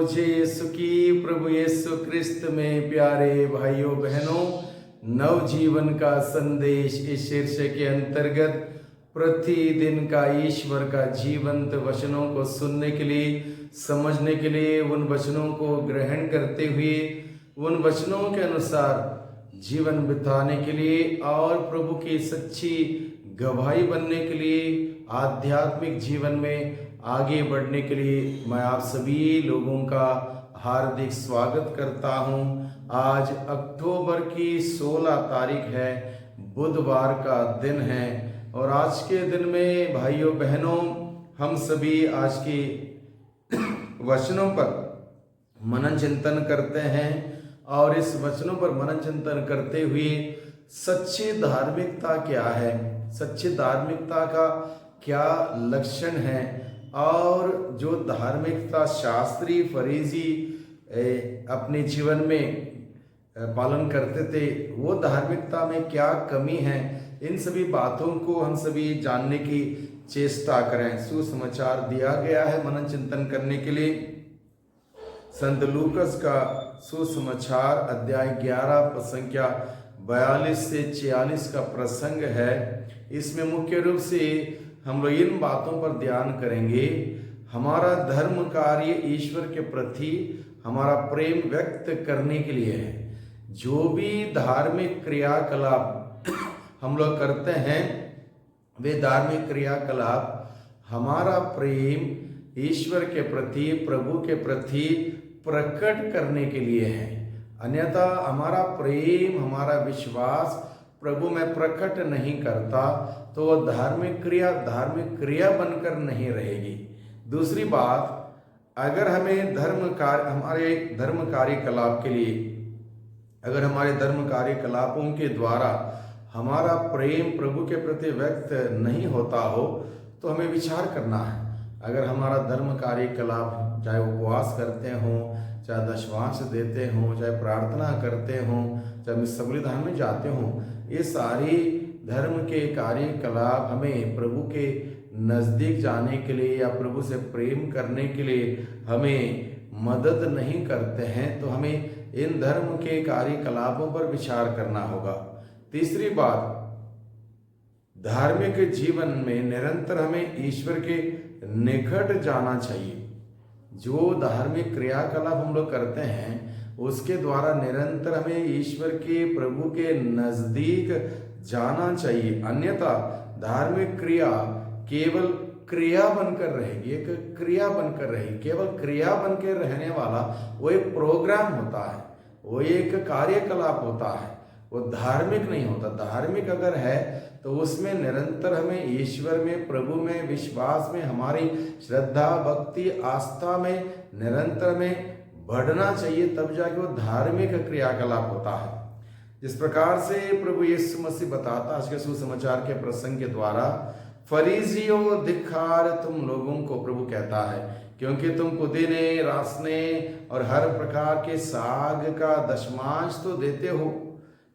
मुझे यीशु की प्रभु यीशु क्रिस्त में प्यारे भाइयों बहनों, नवजीवन का संदेश इस शीर्षक के अंतर्गत प्रतिदिन का ईश्वर का जीवंत वचनों को सुनने के लिए, समझने के लिए, उन वचनों को ग्रहण करते हुए उन वचनों के अनुसार जीवन बिताने के लिए और प्रभु की सच्ची गवाही बनने के लिए, आध्यात्मिक जीवन में आगे बढ़ने के लिए मैं आप सभी लोगों का हार्दिक स्वागत करता हूं। आज अक्टूबर की 16 तारीख है, बुधवार का दिन है और आज के दिन में भाइयों बहनों हम सभी आज के वचनों पर मनन चिंतन करते हैं और इस वचनों पर मनन चिंतन करते हुए सच्ची धार्मिकता क्या है, सच्ची धार्मिकता का क्या लक्षण है और जो धार्मिकता शास्त्री फरीसी अपने जीवन में पालन करते थे वो धार्मिकता में क्या कमी है, इन सभी बातों को हम सभी जानने की चेष्टा करें। सुसमाचार दिया गया है मनन चिंतन करने के लिए संत लूकस का सुसमाचार अध्याय 11 पद संख्या 42 से 46 का प्रसंग है। इसमें मुख्य रूप से हम लोग इन बातों पर ध्यान करेंगे। हमारा धर्म कार्य ईश्वर के प्रति हमारा प्रेम व्यक्त करने के लिए है। जो भी धार्मिक क्रियाकलाप हम लोग करते हैं वे धार्मिक क्रियाकलाप हमारा प्रेम ईश्वर के प्रति, प्रभु के प्रति प्रकट करने के लिए है। अन्यथा हमारा प्रेम, हमारा विश्वास प्रभु में प्रकट नहीं करता तो धार्मिक क्रिया बनकर नहीं रहेगी। दूसरी बात, अगर हमें हमारे धर्म कार्यकलाप के लिए, अगर हमारे धर्म कार्यकलापों के द्वारा हमारा प्रेम प्रभु के प्रति व्यक्त नहीं होता हो तो हमें विचार करना है। अगर हमारा धर्म कार्यकलाप चाहे उपवास करते हों, चाहे दशवांश देते हों, चाहे प्रार्थना करते हों, चाहे संविधान में जाते हों, ये सारी धर्म के कार्यकलाप हमें प्रभु के नज़दीक जाने के लिए या प्रभु से प्रेम करने के लिए हमें मदद नहीं करते हैं तो हमें इन धर्म के कार्यकलापों पर विचार करना होगा। तीसरी बात, धार्मिक जीवन में निरंतर हमें ईश्वर के निकट जाना चाहिए। जो धार्मिक क्रियाकलाप हम लोग करते हैं उसके द्वारा निरंतर हमें ईश्वर के, प्रभु के नजदीक जाना चाहिए। अन्यथा धार्मिक क्रिया केवल क्रिया बनकर रहेगी, एक क्रिया बनकर रहेगी। केवल क्रिया बनकर रहने वाला वो एक प्रोग्राम होता है, वो एक कार्यकलाप होता है, वो धार्मिक नहीं होता। धार्मिक अगर है तो उसमें निरंतर हमें ईश्वर में, प्रभु में, विश्वास में, हमारी श्रद्धा, भक्ति, आस्था में निरंतर में बढ़ना चाहिए, तब जाके वो धार्मिक क्रियाकलाप होता है। जिस प्रकार से प्रभु यीशु मसीह बताता आज के सुसमाचार के प्रसंग के द्वारा, फरीसियों धिक्कार तुम लोगों को, प्रभु कहता है, क्योंकि तुम पुदीने, रासने और हर प्रकार के साग का दशमांश तो देते हो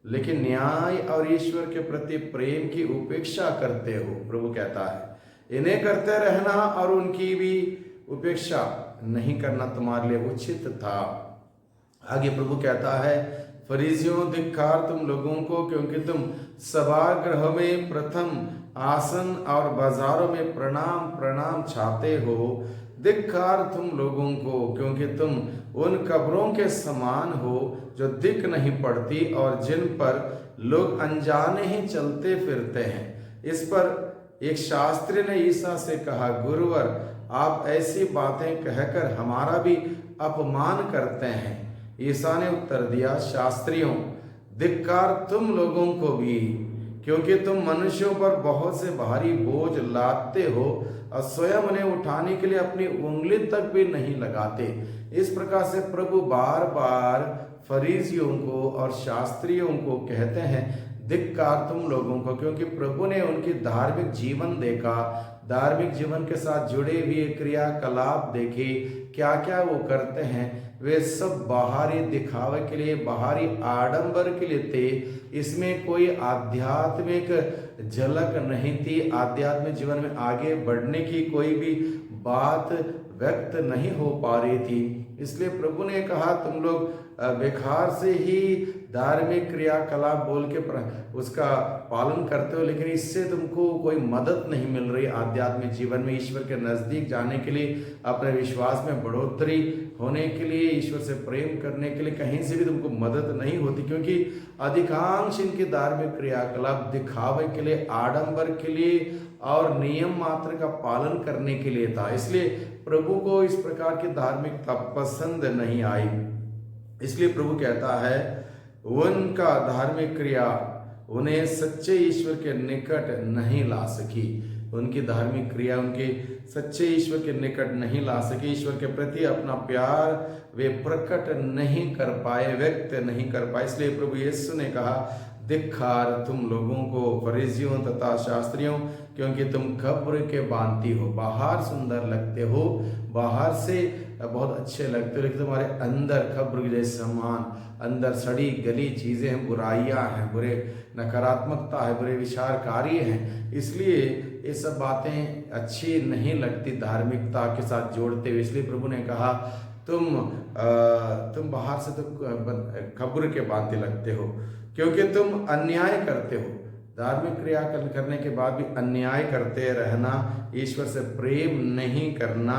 लेकिन न्याय और ईश्वर के प्रति प्रेम की उपेक्षा करते हो। प्रभु कहता है इन्हें करते रहना और उनकी भी उपेक्षा नहीं करना तुम्हारे लिए उचित था। आगे प्रभु कहता है, फरीसियों धिक्कार तुम लोगों को, क्योंकि तुम सभागृह में प्रथम आसन और बाजारों में प्रणाम छाते हो। धिक्कार तुम लोगों को, क्योंकि तुम उन कब्रों के समान हो जो दिख नहीं पड़ती और जिन पर लोग अनजाने ही चलते फिरते हैं। इस पर एक शास्त्री ने ईसा से कहा, गुरुवर, आप ऐसी बातें कहकर हमारा भी अपमान करते हैं। ईसा ने उत्तर दिया, शास्त्रियों, धिक्कार तुम लोगों को भी, क्योंकि तुम मनुष्यों पर बहुत से भारी बोझ लादते हो और स्वयं उन्हें उठाने के लिए अपनी उंगली तक भी नहीं लगाते। इस प्रकार से प्रभु बार बार फरीसियों को और शास्त्रियों को कहते हैं, धिक्कार तुम लोगों को, क्योंकि प्रभु ने उनकी धार्मिक जीवन देखा, धार्मिक जीवन के साथ जुड़े हुए क्रियाकलाप देखे, क्या क्या वो करते हैं। वे सब बाहरी दिखावे के लिए, बाहरी आडंबर के लिए थे। इसमें कोई आध्यात्मिक झलक नहीं थी। आध्यात्मिक जीवन में आगे बढ़ने की कोई भी बात व्यक्त नहीं हो पा रही थी। इसलिए प्रभु ने कहा तुम लोग बेकार से ही धार्मिक क्रियाकलाप बोल के उसका पालन करते हो, लेकिन इससे तुमको कोई मदद नहीं मिल रही आध्यात्मिक जीवन में, ईश्वर के नज़दीक जाने के लिए, अपने विश्वास में बढ़ोतरी होने के लिए, ईश्वर से प्रेम करने के लिए कहीं से भी तुमको मदद नहीं होती, क्योंकि अधिकांश इनके धार्मिक क्रियाकलाप दिखावे के लिए, आडंबर के लिए और नियम मात्र का पालन करने के लिए था। इसलिए प्रभु को इस प्रकार की धार्मिकता पसंद नहीं आई। इसलिए प्रभु कहता है उनका धार्मिक क्रिया उन्हें सच्चे ईश्वर के निकट नहीं ला सकी, उनकी धार्मिक क्रिया उनके सच्चे ईश्वर के निकट नहीं ला सकी, ईश्वर के प्रति अपना प्यार वे प्रकट नहीं कर पाए, व्यक्त नहीं कर पाए। इसलिए प्रभु यीशु ने कहा धिक्कार तुम लोगों को फरीसियों तथा शास्त्रियों, क्योंकि तुम कब्र के भांति हो, बाहर सुंदर लगते हो, बाहर से बहुत अच्छे लगते हो, लेकिन तुम्हारे अंदर कब्र के जैसे समान, अंदर सड़ी गली चीज़ें हैं, बुराइयां हैं, बुरे नकारात्मकता है, बुरे विचार कार्य हैं। इसलिए ये सब बातें अच्छी नहीं लगती धार्मिकता के साथ जोड़ते हुए। इसलिए प्रभु ने कहा तुम बाहर से तो कब्र के भांति लगते हो, क्योंकि तुम अन्याय करते हो, धार्मिक क्रिया करने के बाद भी अन्याय करते रहना, ईश्वर से प्रेम नहीं करना,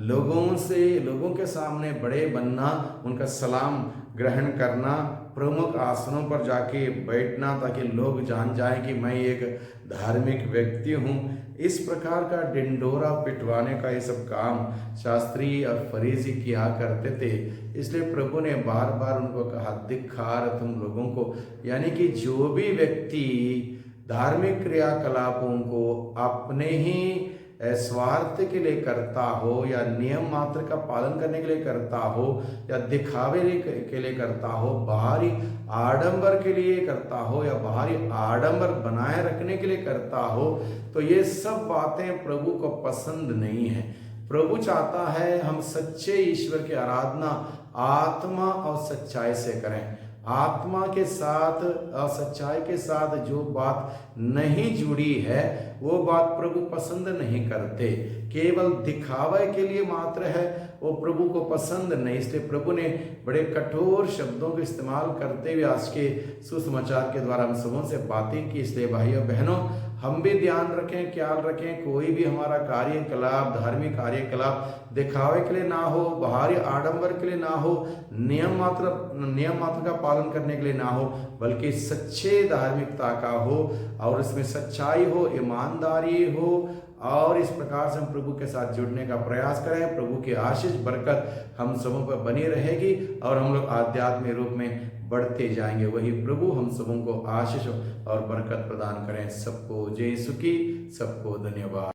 लोगों के सामने बड़े बनना, उनका सलाम ग्रहण करना, प्रमुख आसनों पर जाके बैठना ताकि लोग जान जाएं कि मैं एक धार्मिक व्यक्ति हूँ। इस प्रकार का डिंडोरा पिटवाने का ये सब काम शास्त्री और फरीसी किया करते थे। इसलिए प्रभु ने बार बार उनको कहा धिक्कार तुम लोगों को, यानी कि जो भी व्यक्ति धार्मिक क्रियाकलापों को अपने ही स्वार्थ के लिए करता हो, या नियम मात्र का पालन करने के लिए करता हो, या दिखावे के लिए करता हो, बाहरी आडंबर के लिए करता हो, या बाहरी आडंबर बनाए रखने के लिए करता हो, तो ये सब बातें प्रभु को पसंद नहीं है। प्रभु चाहता है हम सच्चे ईश्वर की आराधना आत्मा और सच्चाई से करें। आत्मा के साथ और सच्चाई के साथ जो बात नहीं जुड़ी है वो बात प्रभु पसंद नहीं करते, केवल दिखावे के लिए मात्र है वो प्रभु को पसंद नहीं। इसलिए प्रभु ने बड़े कठोर शब्दों का इस्तेमाल करते हुए आज के सुसमाचार के द्वारा हम सबों से बातें की। इसलिए भाइयों बहनों हम भी ध्यान रखें, ख्याल रखें, कोई भी हमारा कार्यकलाप, धार्मिक कार्यकलाप दिखावे के लिए ना हो, बाहरी आडंबर के लिए ना हो, नियम मात्र का पालन करने के लिए ना हो, बल्कि सच्चे धार्मिकता का हो और इसमें सच्चाई हो, ईमानदारी हो, और इस प्रकार से हम प्रभु के साथ जुड़ने का प्रयास करें। प्रभु की आशीष बरकत हम सबों पर बनी रहेगी और हम लोग आध्यात्मिक रूप में बढ़ते जाएंगे। वही प्रभु हम सबों को आशीष और बरकत प्रदान करें। सबको जय यीशु की, सबको धन्यवाद।